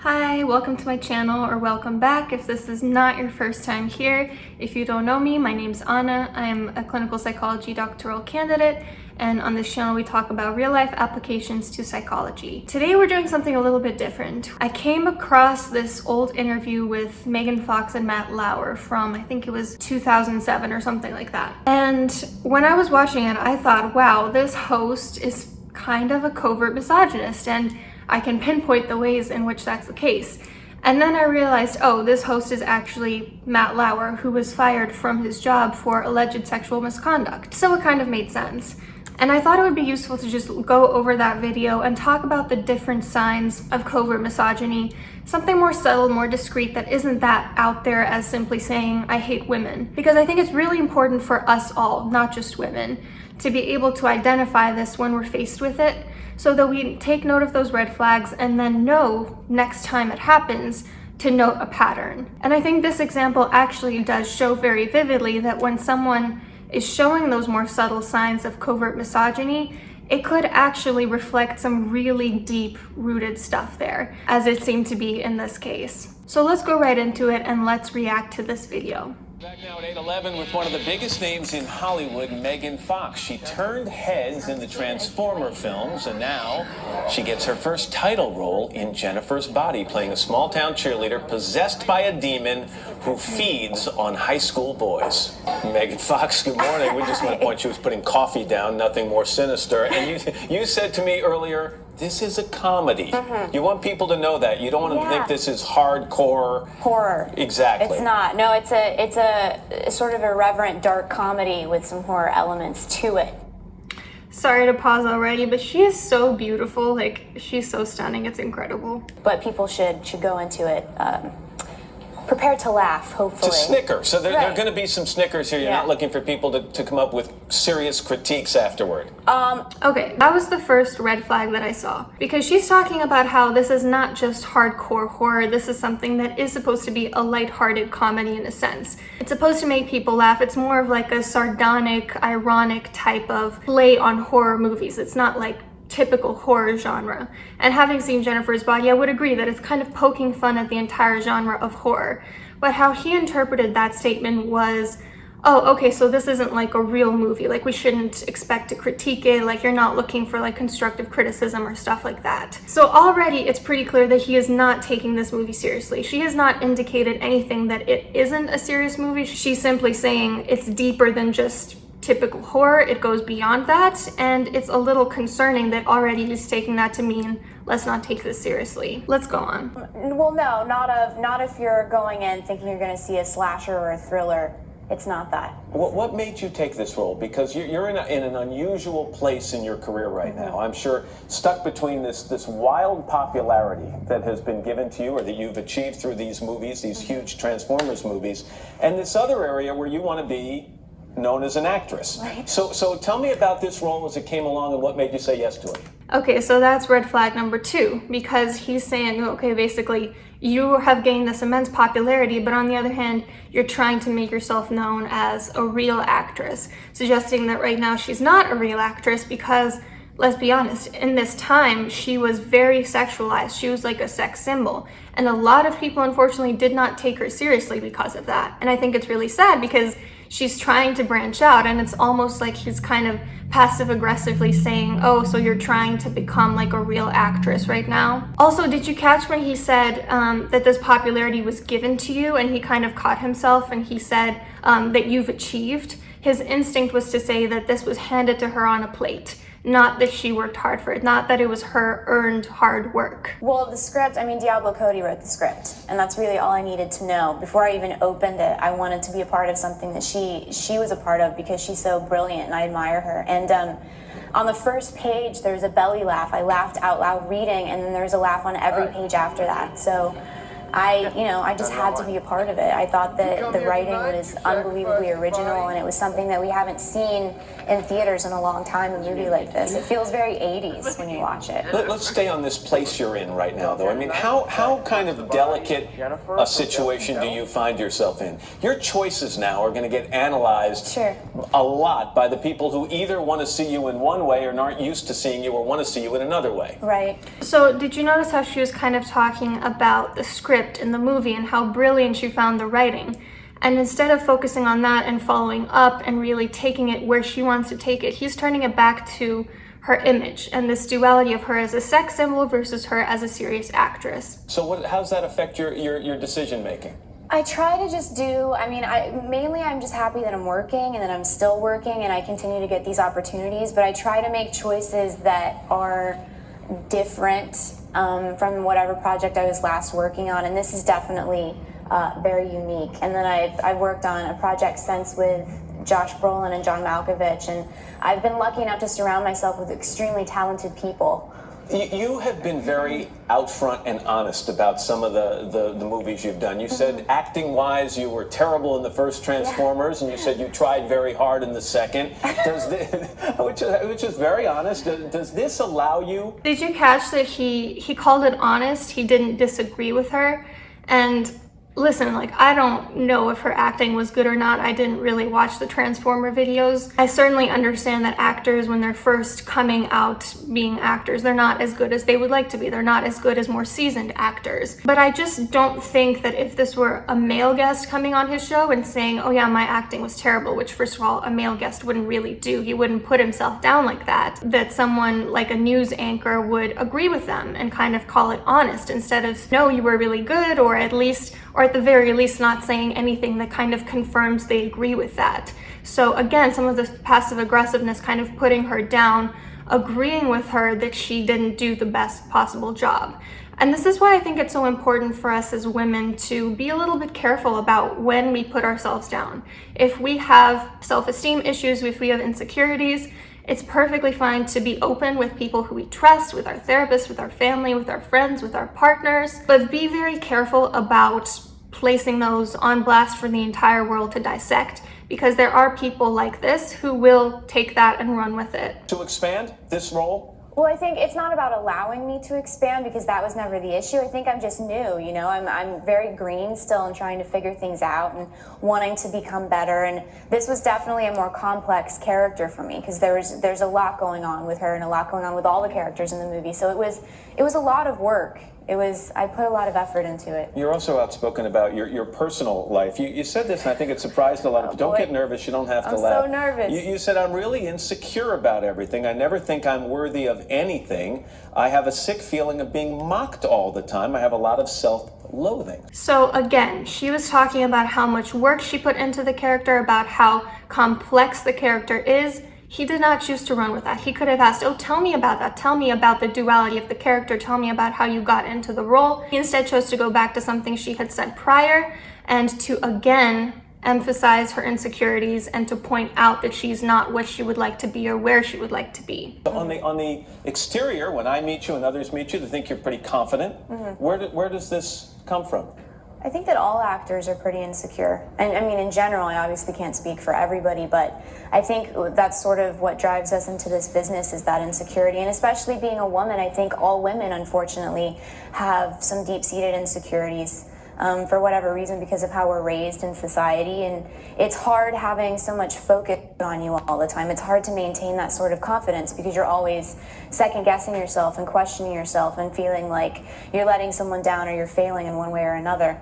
Hi, welcome to my channel, or welcome back if this is not your first time here. If you don't know me, my name's Anna. I'm a clinical psychology doctoral candidate, and on this channel we talk about real-life applications to psychology. Today we're doing something a little bit different. I came across this old interview with Megan Fox and Matt Lauer from, I think it was 2007 or something like that. And when I was watching it, I thought, wow, this host is kind of a covert misogynist, and I can pinpoint the ways in which that's the case. And then I realized, oh, this host is actually Matt Lauer, who was fired from his job for alleged sexual misconduct. So it kind of made sense. And I thought it would be useful to just go over that video and talk about the different signs of covert misogyny, something more subtle, more discreet, that isn't that out there as simply saying, I hate women. Because I think it's really important for us all, not just women, to be able to identify this when we're faced with it, so that we take note of those red flags and then know next time it happens to note a pattern. And I think this example actually does show very vividly that when someone is showing those more subtle signs of covert misogyny, it could actually reflect some really deep-rooted stuff there, as it seemed to be in this case. So let's go right into it and let's react to this video. Back now at 8:11 with one of the biggest names in Hollywood, Megan Fox. She turned heads in the Transformer films, and now she gets her first title role in Jennifer's Body, playing a small-town cheerleader possessed by a demon who feeds on high school boys. Megan Fox, good morning. We just want to point, she was putting coffee down, nothing more sinister. And you said to me earlier, this is a comedy. You want people to know that. You don't want them to think this is hardcore horror. Exactly. It's not. No, it's a sort of irreverent dark comedy with some horror elements to it. Sorry to pause already, but she is so beautiful. Like, she's so stunning. It's incredible. But people should go into it prepared to laugh, hopefully. To snicker. So there are going to be some snickers here. You're not looking for people to come up with serious critiques afterward. Okay, that was the first red flag that I saw. Because she's talking about how this is not just hardcore horror. This is something that is supposed to be a lighthearted comedy in a sense. It's supposed to make people laugh. It's more of like a sardonic, ironic type of play on horror movies. It's not like typical horror genre. And having seen Jennifer's Body, I would agree that it's kind of poking fun at the entire genre of horror. But how he interpreted that statement was, oh, okay, so this isn't like a real movie. Like, we shouldn't expect to critique it. Like, you're not looking for like constructive criticism or stuff like that. So already it's pretty clear that he is not taking this movie seriously. She has not indicated anything that it isn't a serious movie. She's simply saying it's deeper than just typical horror. It goes beyond that, and it's a little concerning that already he's taking that to mean let's not take this seriously. Let's go on. Well, no, not if you're going in thinking you're going to see a slasher or a thriller. It's not that. What made you take this role? Because you're in an unusual place in your career right now. I'm sure stuck between this wild popularity that has been given to you, or that you've achieved through these movies, these huge Transformers movies, and this other area where you want to be known as an actress. Right. So tell me about this role as it came along and what made you say yes to it. Okay, so that's red flag number 2, because he's saying, okay, basically, you have gained this immense popularity, but on the other hand, you're trying to make yourself known as a real actress, suggesting that right now she's not a real actress because, let's be honest, in this time, she was very sexualized. She was like a sex symbol. And a lot of people, unfortunately, did not take her seriously because of that. And I think it's really sad because she's trying to branch out, and it's almost like he's kind of passive-aggressively saying, oh, so you're trying to become like a real actress right now. Also, did you catch when he said that this popularity was given to you, and he kind of caught himself and he said that you've achieved? His instinct was to say that this was handed to her on a plate. Not that she worked hard for it, not that it was her earned hard work. Well, the script, I mean, Diablo Cody wrote the script, and that's really all I needed to know. Before I even opened it, I wanted to be a part of something that she was a part of, because she's so brilliant and I admire her. And on the first page, there's a belly laugh. I laughed out loud reading, and then there's a laugh on every page after that. So I just had to be a part of it. I thought that the writing was unbelievably original, and it was something that we haven't seen in theaters in a long time, a movie like this. It feels very 80s when you watch it. Let's stay on this place you're in right now, though. I mean, how kind of delicate a situation do you find yourself in? Your choices now are going to get analyzed a lot by the people who either want to see you in one way or aren't used to seeing you or want to see you in another way. Right. So did you notice how she was kind of talking about the script in the movie and how brilliant she found the writing? And instead of focusing on that and following up and really taking it where she wants to take it, he's turning it back to her image and this duality of her as a sex symbol versus her as a serious actress. So how does that affect your decision making? I try to just do, mainly I'm just happy that I'm working and that I'm still working and I continue to get these opportunities, but I try to make choices that are different from whatever project I was last working on, and this is definitely very unique. And then I've worked on a project since with Josh Brolin and John Malkovich, and I've been lucky enough to surround myself with extremely talented people. You have been very out front and honest about some of the movies you've done. You said acting-wise you were terrible in the first Transformers, and you said you tried very hard in the second. Does this, which is very honest. Does this allow you? Did you catch that he called it honest? He didn't disagree with her. And listen, like, I don't know if her acting was good or not. I didn't really watch the Transformer videos. I certainly understand that actors, when they're first coming out being actors, they're not as good as they would like to be. They're not as good as more seasoned actors. But I just don't think that if this were a male guest coming on his show and saying, oh yeah, my acting was terrible, which first of all, a male guest wouldn't really do. He wouldn't put himself down like that. That someone like a news anchor would agree with them and kind of call it honest instead of, no, you were really good, or at the very least not saying anything that kind of confirms they agree with that. So again, some of the passive aggressiveness kind of putting her down, agreeing with her that she didn't do the best possible job. And this is why I think it's so important for us as women to be a little bit careful about when we put ourselves down. If we have self-esteem issues, if we have insecurities, it's perfectly fine to be open with people who we trust, with our therapists, with our family, with our friends, with our partners, but be very careful about placing those on blast for the entire world to dissect, because there are people like this who will take that and run with it. To expand this role? Well, I think it's not about allowing me to expand, because that was never the issue. I think I'm just new, you know, I'm very green still and trying to figure things out and wanting to become better. And this was definitely a more complex character for me, because there's a lot going on with her and a lot going on with all the characters in the movie. So it was a lot of work. I put a lot of effort into it. You're also outspoken about your personal life. You said this, and I think it surprised a lot of people. Don't get nervous. You don't have to laugh. I'm so nervous. You said, I'm really insecure about everything. I never think I'm worthy of anything. I have a sick feeling of being mocked all the time. I have a lot of self-loathing. So again, she was talking about how much work she put into the character, about how complex the character is. He did not choose to run with that. He could have asked, oh, tell me about that. Tell me about the duality of the character. Tell me about how you got into the role. He instead chose to go back to something she had said prior and to again emphasize her insecurities and to point out that she's not what she would like to be or where she would like to be. On the exterior, when I meet you and others meet you, they think you're pretty confident. Where does this come from? I think that all actors are pretty insecure. And I mean, in general, I obviously can't speak for everybody, but I think that's sort of what drives us into this business, is that insecurity. And especially being a woman, I think all women, unfortunately, have some deep-seated insecurities for whatever reason, because of how we're raised in society. And it's hard having so much focus on you all the time. It's hard to maintain that sort of confidence, because you're always second-guessing yourself and questioning yourself and feeling like you're letting someone down or you're failing in one way or another,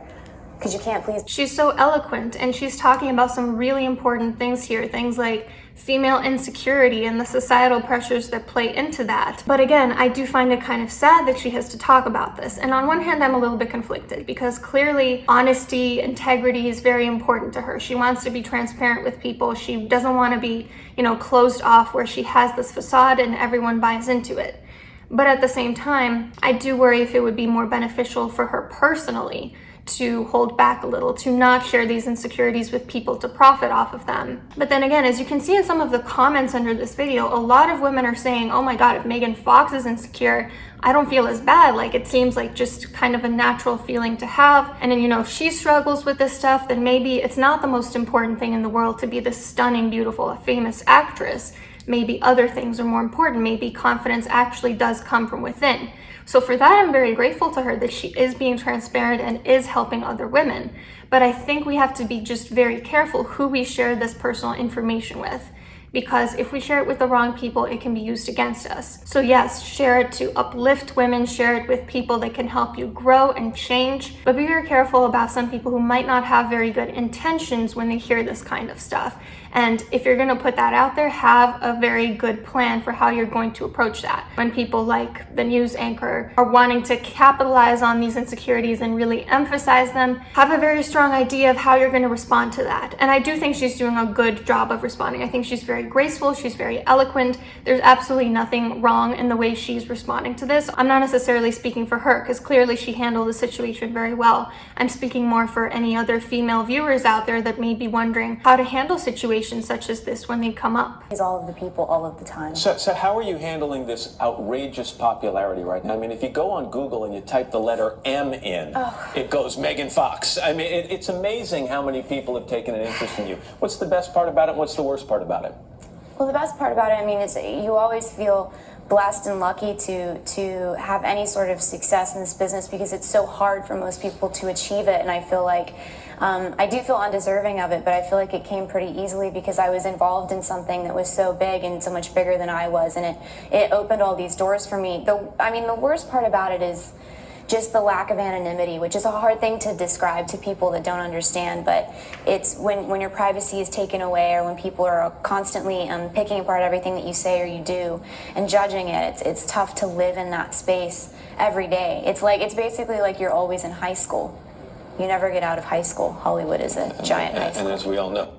because you can't please. She's so eloquent, and she's talking about some really important things here, things like female insecurity and the societal pressures that play into that. But again, I do find it kind of sad that she has to talk about this. And on one hand, I'm a little bit conflicted, because clearly honesty, integrity is very important to her. She wants to be transparent with people. She doesn't want to be, closed off where she has this facade and everyone buys into it. But at the same time, I do worry if it would be more beneficial for her personally to hold back a little, to not share these insecurities with people to profit off of them. But then again, as you can see in some of the comments under this video, a lot of women are saying, oh my God, if Megan Fox is insecure, I don't feel as bad. Like, it seems like just kind of a natural feeling to have. And then, if she struggles with this stuff, then maybe it's not the most important thing in the world to be this stunning, beautiful, famous actress. Maybe other things are more important. Maybe confidence actually does come from within. So for that, I'm very grateful to her that she is being transparent and is helping other women. But I think we have to be just very careful who we share this personal information with, because if we share it with the wrong people, it can be used against us. So yes, share it to uplift women, share it with people that can help you grow and change, but be very careful about some people who might not have very good intentions when they hear this kind of stuff. And if you're going to put that out there, have a very good plan for how you're going to approach that. When people like the news anchor are wanting to capitalize on these insecurities and really emphasize them, have a very strong idea of how you're going to respond to that. And I do think she's doing a good job of responding. I think she's very graceful, she's very eloquent. There's absolutely nothing wrong in the way she's responding to this. I'm not necessarily speaking for her, because clearly she handled the situation very well. I'm speaking more for any other female viewers out there that may be wondering how to handle situations such as this when they come up. He's all of the people all of the time. So how are you handling this outrageous popularity right now? I mean, if you go on Google and you type the letter M in, it goes Megan Fox. I mean, it's amazing how many people have taken an interest in you. What's the best part about it? What's the worst part about it? Well, the best part about it, I mean, is you always feel blessed and lucky to have any sort of success in this business, because it's so hard for most people to achieve it. And I feel like I do feel undeserving of it, but I feel like it came pretty easily because I was involved in something that was so big and so much bigger than I was, and it opened all these doors for me. The worst part about it is just the lack of anonymity, which is a hard thing to describe to people that don't understand, but it's when your privacy is taken away, or when people are constantly picking apart everything that you say or you do and judging it. It's tough to live in that space every day. It's basically like you're always in high school. You never get out of high school. Hollywood is a giant high school. And as we all know.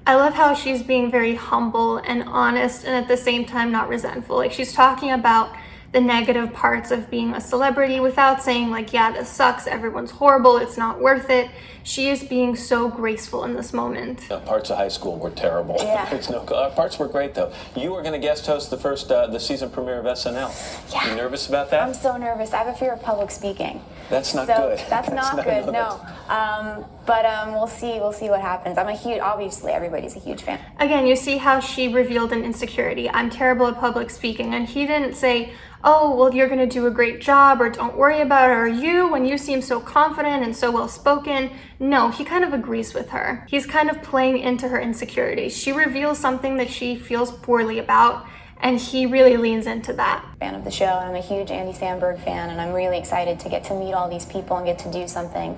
I love how she's being very humble and honest, and at the same time not resentful. Like, she's talking about the negative parts of being a celebrity without saying like, yeah, this sucks, everyone's horrible, it's not worth it. She is being so graceful in this moment. Parts of high school were terrible. Yeah. Parts were great though. You were going to guest host the season premiere of SNL. Yeah. You nervous about that? I'm so nervous. I have a fear of public speaking. That's not good. That's not good. No. But we'll see. We'll see what happens. Obviously everybody's a huge fan. Again, you see how she revealed an insecurity. I'm terrible at public speaking, and he didn't say, oh, well, you're going to do a great job, or don't worry about it, or you, when you seem so confident and so well spoken. No, he kind of agrees with her. He's kind of playing into her insecurities. She reveals something that she feels poorly about, and he really leans into that. Fan of the show, and I'm a huge Andy Samberg fan, and I'm really excited to get to meet all these people and get to do something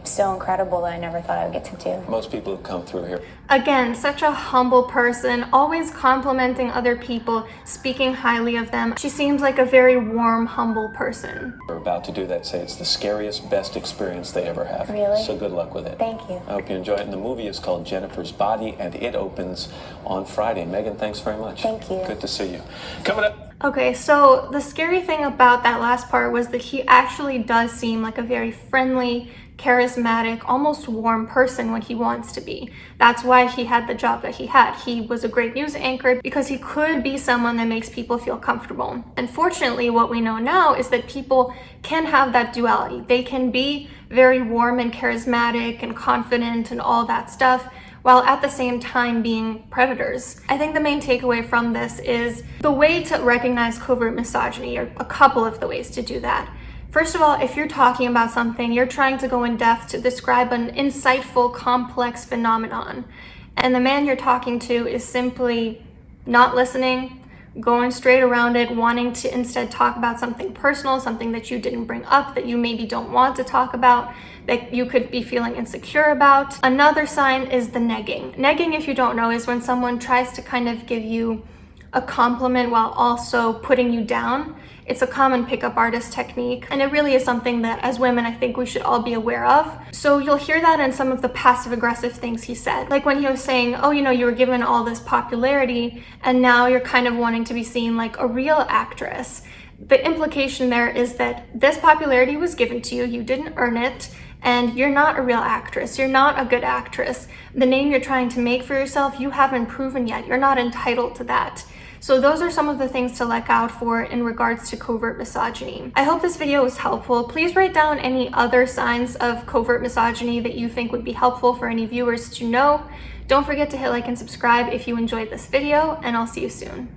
so incredible that I never thought I would get to do. Most people have come through here. Again, such a humble person, always complimenting other people, speaking highly of them. She seems like a very warm, humble person. We're about to do that. Say it's the scariest, best experience they ever have. Really? So good luck with it. Thank you. I hope you enjoy it. And the movie is called Jennifer's Body, and it opens on Friday. Megan, thanks very much. Thank you. Good to see you. Coming up. Okay, so the scary thing about that last part was that he actually does seem like a very friendly, charismatic, almost warm person when he wants to be. That's why he had the job that he had. He was a great news anchor because he could be someone that makes people feel comfortable. Unfortunately, what we know now is that people can have that duality. They can be very warm and charismatic and confident and all that stuff, while at the same time being predators. I think the main takeaway from this is the way to recognize covert misogyny, or a couple of the ways to do that. First of all, if you're talking about something, you're trying to go in depth to describe an insightful, complex phenomenon, and the man you're talking to is simply not listening, going straight around it, wanting to instead talk about something personal, something that you didn't bring up, that you maybe don't want to talk about, that you could be feeling insecure about. Another sign is the negging. Negging, if you don't know, is when someone tries to kind of give you a compliment while also putting you down. It's a common pickup artist technique, and it really is something that as women I think we should all be aware of. So you'll hear that in some of the passive aggressive things he said. Like when he was saying, oh, you know, you were given all this popularity and now you're kind of wanting to be seen like a real actress. The implication there is that this popularity was given to you, you didn't earn it, and you're not a real actress, you're not a good actress. The name you're trying to make for yourself, you haven't proven yet, you're not entitled to that. So those are some of the things to look out for in regards to covert misogyny. I hope this video was helpful. Please write down any other signs of covert misogyny that you think would be helpful for any viewers to know. Don't forget to hit like and subscribe if you enjoyed this video, and I'll see you soon.